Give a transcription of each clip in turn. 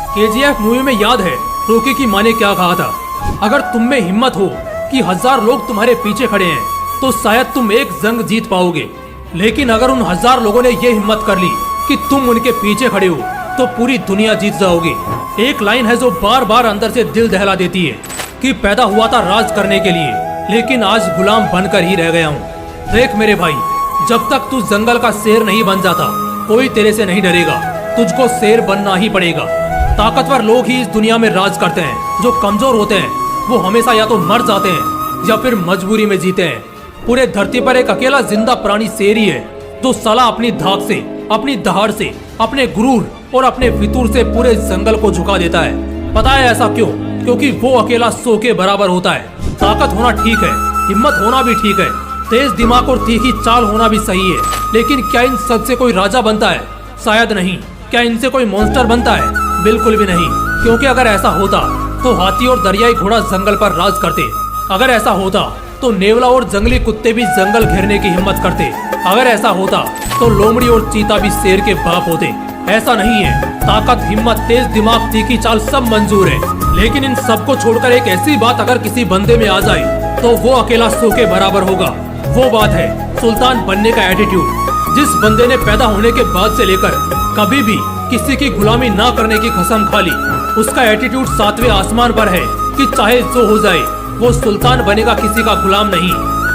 KGF movie में याद है रॉकी की माँ ने क्या कहा था? अगर तुम में हिम्मत हो कि 1000 लोग तुम्हारे पीछे खड़े हैं तो शायद तुम एक जंग जीत पाओगे, लेकिन अगर उन 1000 लोगों ने ये हिम्मत कर ली कि तुम उनके पीछे खड़े हो तो पूरी दुनिया जीत जाओगे। एक लाइन है जो बार बार अंदर से दिल दहला देती है कि पैदा हुआ था राज करने के लिए, लेकिन आज गुलाम बनकर ही रह गया हूँ। देख मेरे भाई, जब तक तू जंगल का शेर नहीं बन जाता कोई तेरे से नहीं डरेगा, तुझको शेर बनना ही पड़ेगा। ताकतवर लोग ही इस दुनिया में राज करते हैं, जो कमजोर होते हैं वो हमेशा या तो मर जाते हैं या फिर मजबूरी में जीते हैं। पूरे धरती पर एक अकेला जिंदा प्राणी शेर ही है जो साला अपनी धाक से, अपनी दहाड़ से, अपने गुरूर और अपने फितूर से पूरे जंगल को झुका देता है। पता है ऐसा क्यों? क्योंकि वो अकेला 100 के बराबर होता है। ताकत होना ठीक है, हिम्मत होना भी ठीक है, तेज दिमाग और तीखी चाल होना भी सही है, लेकिन क्या इन सब से कोई राजा बनता है? शायद नहीं। क्या इनसे कोई मॉन्स्टर बनता है? बिल्कुल भी नहीं। क्योंकि अगर ऐसा होता तो हाथी और दरियाई घोड़ा जंगल पर राज करते। अगर ऐसा होता तो नेवला और जंगली कुत्ते भी जंगल घेरने की हिम्मत करते। अगर ऐसा होता तो लोमड़ी और चीता भी शेर के बाप होते। ऐसा नहीं है। ताकत, हिम्मत, तेज दिमाग, तीखी चाल सब मंजूर है, लेकिन इन सबको छोड़कर एक ऐसी बात अगर किसी बंदे में आ जाए तो वो अकेला 100 के बराबर होगा। वो बात है सुल्तान बनने का एटीट्यूड। जिस बंदे ने पैदा होने के बाद से लेकर कभी भी किसी की गुलामी ना करने की कसम खा ली, उसका एटीट्यूड 7वें आसमान पर है कि चाहे जो हो जाए वो सुल्तान बनेगा, किसी का गुलाम नहीं।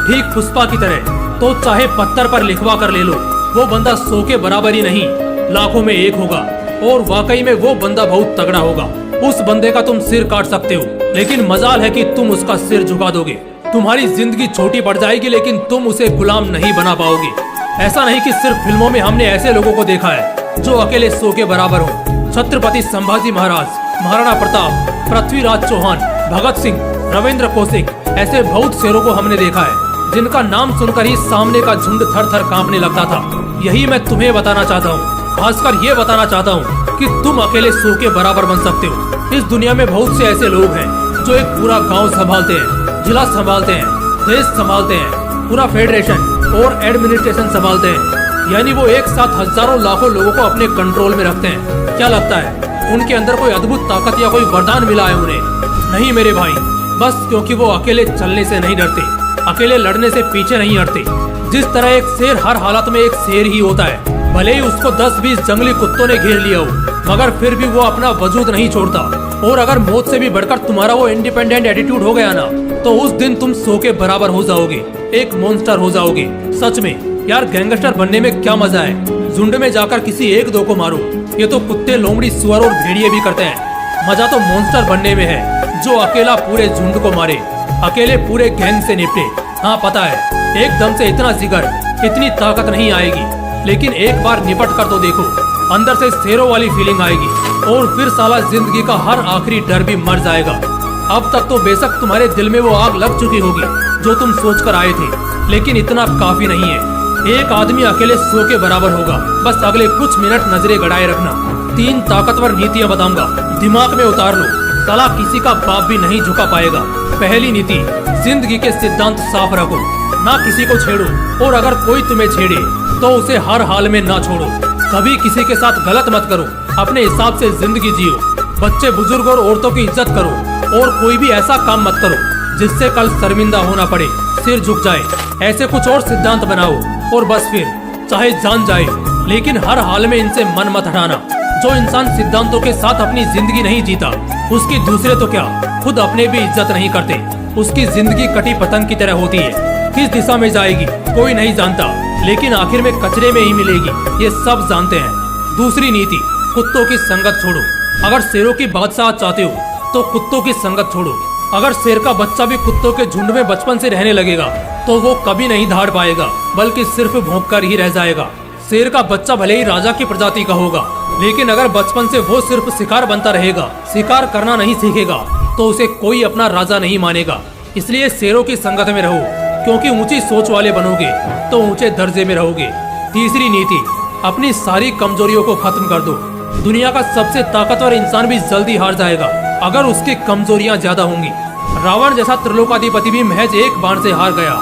ठीक पुष्पा की तरह तो चाहे पत्थर पर लिखवा कर ले लो, वो बंदा 100 के बराबर ही नहीं, लाखों में एक होगा। और वाकई में वो बंदा बहुत तगड़ा होगा। उस बंदे का तुम सिर काट सकते हो, लेकिन मजाल है कि तुम उसका सिर झुका दोगे। तुम्हारी जिंदगी छोटी पड़ जाएगी, लेकिन तुम उसे गुलाम नहीं बना पाओगे। ऐसा नहीं कि सिर्फ फिल्मों में हमने ऐसे लोगों को देखा है जो अकेले 100 के बराबर हो। छत्रपति संभाजी महाराज, महाराणा प्रताप, पृथ्वीराज चौहान, भगत सिंह, रविंद्र कौशिक, ऐसे बहुत शेरों को हमने देखा है जिनका नाम सुनकर ही सामने का झुंड थर थर कांपने लगता था। यही मैं तुम्हें बताना चाहता हूँ, खासकर ये बताना चाहता हूँ कि तुम अकेले 100 के बराबर बन सकते हो। इस दुनिया में बहुत से ऐसे लोग हैं जो एक पूरा गाँव संभालते हैं, जिला संभालते हैं, देश संभालते हैं, पूरा फेडरेशन और एडमिनिस्ट्रेशन संभालते हैं। यानी वो एक साथ हजारों लाखों लोगों को अपने कंट्रोल में रखते हैं। क्या लगता है उनके अंदर कोई अद्भुत ताकत या कोई वरदान मिला है उन्हें? नहीं मेरे भाई, बस क्योंकि वो अकेले चलने से नहीं डरते, अकेले लड़ने से पीछे नहीं हटते। जिस तरह एक शेर हर हालत में एक शेर ही होता है, भले ही उसको 10-20 जंगली कुत्तों ने घेर लिया हो, मगर फिर भी वो अपना वजूद नहीं छोड़ता। और अगर मौत से भी बढ़कर तुम्हारा वो इंडिपेंडेंट एटीट्यूड हो गया ना, तो उस दिन तुम 100 के बराबर हो जाओगे, एक मॉन्स्टर हो जाओगे। सच में यार, गैंगस्टर बनने में क्या मजा है? झुंड में जाकर किसी 1-2 को मारो, ये तो कुत्ते, लोमड़ी, सुअर और भेड़िए भी करते हैं। मजा तो मॉन्स्टर बनने में है जो अकेला पूरे झुंड को मारे, अकेले पूरे गैंग से निपटे। हाँ पता है, एकदम से इतना जिगर, इतनी ताकत नहीं आएगी, लेकिन एक बार निपट कर तो देखो, अंदर से शेरों वाली फीलिंग आएगी और फिर साला जिंदगी का हर आखिरी डर भी मर जाएगा। अब तक तो बेशक तुम्हारे दिल में वो आग लग चुकी होगी जो तुम सोच कर आए थे, लेकिन इतना काफी नहीं है। एक आदमी अकेले 100 के बराबर होगा। बस अगले कुछ मिनट नजरें गड़ाए रखना। 3 ताकतवर नीतियां बताऊंगा, दिमाग में उतार लो, साला किसी का बाप भी नहीं झुका पाएगा। पहली नीति, जिंदगी के सिद्धांत साफ रखो, ना किसी को छेड़ो, और अगर कोई तुम्हें छेड़े तो उसे हर हाल में ना छोड़ो। कभी किसी के साथ गलत मत करो, अपने हिसाब से जिंदगी जियो। बच्चे, बुजुर्ग और औरतों की इज्जत करो, और कोई भी ऐसा काम मत करो जिससे कल शर्मिंदा होना पड़े, सिर झुक जाए। ऐसे कुछ और सिद्धांत बनाओ, और बस फिर चाहे जान जाए, लेकिन हर हाल में इनसे मन मत हटाना। जो इंसान सिद्धांतों के साथ अपनी जिंदगी नहीं जीता, उसकी दूसरे तो क्या, खुद अपने भी इज्जत नहीं करते। उसकी जिंदगी कटी पतंग की तरह होती है, किस दिशा में जाएगी कोई नहीं जानता, लेकिन आखिर में कचरे में ही मिलेगी, ये सब जानते हैं। दूसरी नीति, कुत्तों की संगत छोड़ो। अगर शेरों की बादशाह चाहते हो तो कुत्तों की संगत छोड़ो। अगर शेर का बच्चा भी कुत्तों के झुंड में बचपन से रहने लगेगा तो वो कभी नहीं धाड़ पाएगा, बल्कि सिर्फ भौंक कर ही रह जाएगा। शेर का बच्चा भले ही राजा की प्रजाति का होगा, लेकिन अगर बचपन से वो सिर्फ शिकार बनता रहेगा, शिकार करना नहीं सीखेगा, तो उसे कोई अपना राजा नहीं मानेगा। इसलिए शेरों की संगत में रहो, क्योंकि ऊंची सोच वाले बनोगे तो ऊंचे दर्जे में रहोगे। तीसरी नीति, अपनी सारी कमजोरियों को खत्म कर दो। दुनिया का सबसे ताकतवर इंसान भी जल्दी हार जाएगा अगर उसकी कमजोरियां ज्यादा होंगी। रावण जैसा त्रिलोकाधिपति भी महज एक बाण से हार गया,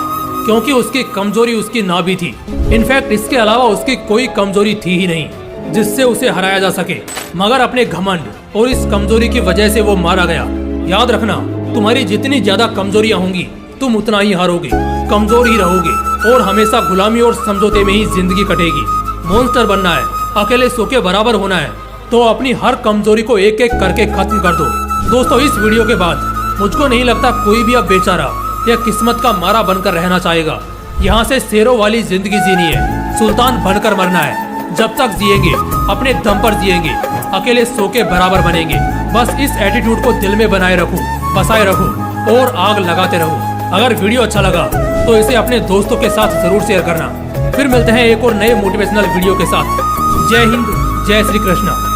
क्योंकि उसकी कमजोरी उसकी नाभि थी। इनफैक्ट इसके अलावा उसकी कोई कमजोरी थी ही नहीं। जिससे उसे हराया जा सके, मगर अपने घमंड और इस कमजोरी की वजह से वो मारा गया। याद रखना, तुम्हारी जितनी ज्यादा कमजोरियां होंगी तुम उतना ही हारोगे, कमजोर ही रहोगे और हमेशा गुलामी और समझौते में ही जिंदगी कटेगी। मॉन्स्टर बनना है, अकेले सो के बराबर होना है, तो अपनी हर कमजोरी को एक एक करके खत्म कर दो। दोस्तों, इस वीडियो के बाद मुझको नहीं लगता कोई भी अब बेचारा या किस्मत का मारा बनकर रहना चाहेगा। यहाँ से शेरों वाली जिंदगी जीनी है, सुल्तान बनकर मरना है। जब तक जिएंगे अपने दम पर जिएंगे, अकेले सो के बराबर बनेंगे। बस इस एटीट्यूड को दिल में बनाए रखो, बसाए रखो और आग लगाते रहो। अगर वीडियो अच्छा लगा तो इसे अपने दोस्तों के साथ जरूर शेयर करना। फिर मिलते हैं एक और नए मोटिवेशनल वीडियो के साथ। जय हिंद, जय श्री कृष्ण।